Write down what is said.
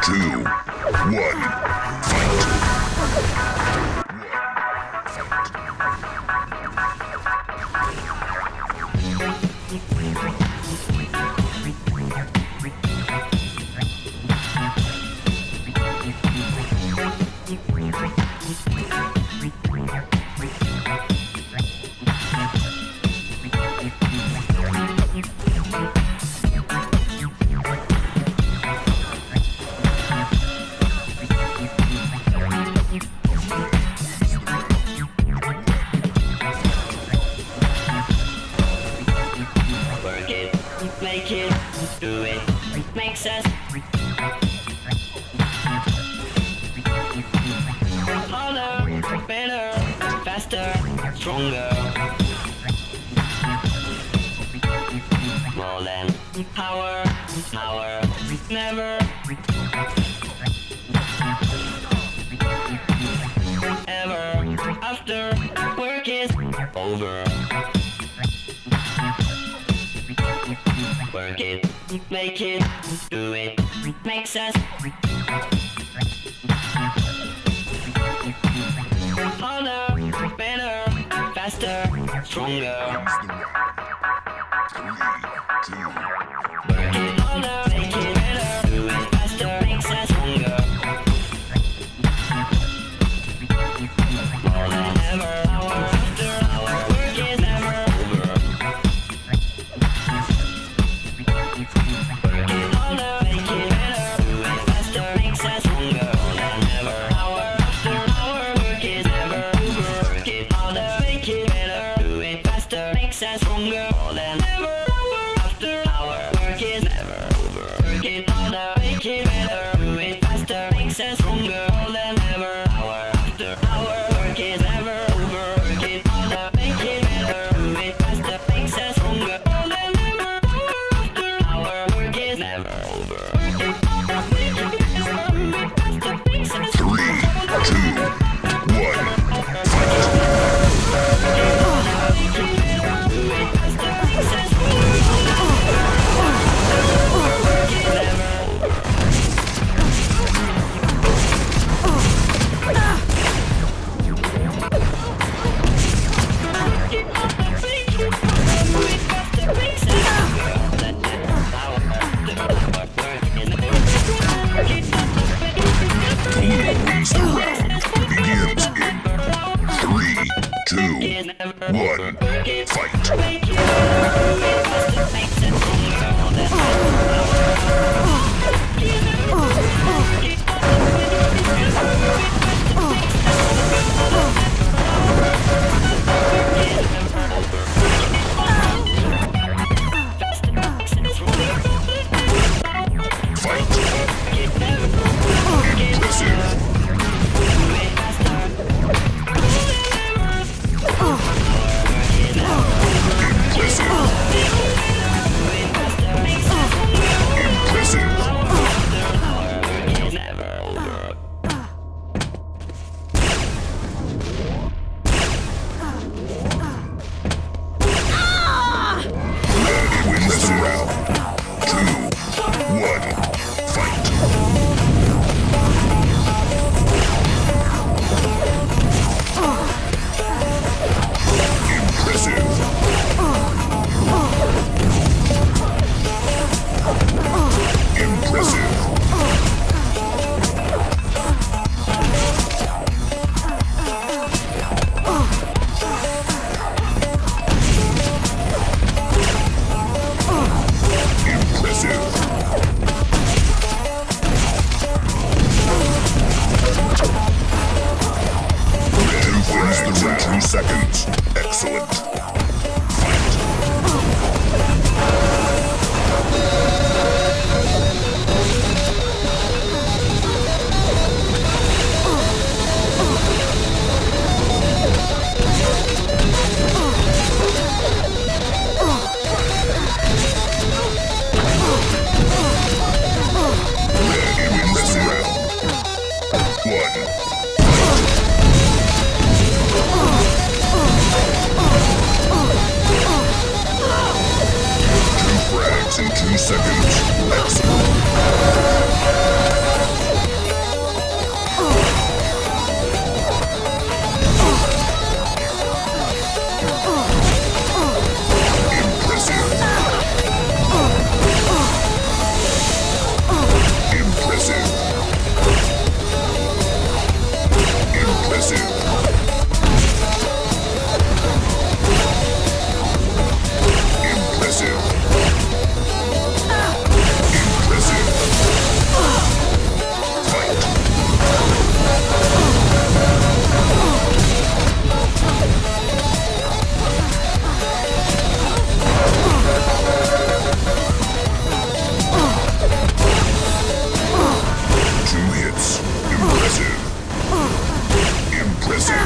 two, one, Work it, make it, do it, makes us harder, better, faster, stronger. More than power, never, ever, after work is over. Work it, make it, do it, makes us harder, better, faster, stronger. Work it harder, make it better, do it faster, makes us stronger. More than ever, hour after hour, work is never over. Work it harder, make it better, do it faster, makes us stronger. More than ever, hour after hour, work is never over. Work it harder, make it better, do it faster, makes us stronger. More than ever, hour after hour, work is never over. Work it harder, make it better, do it faster, makes us stronger. More than ever, hour after hour, work is never over. Work it harder, make it better, do it faster, makes us stronger. More than ever, hour after hour, work is never over. Work it harder, make it better, do it faster, makes us stronger. 3, 2, 1, fight! impressive.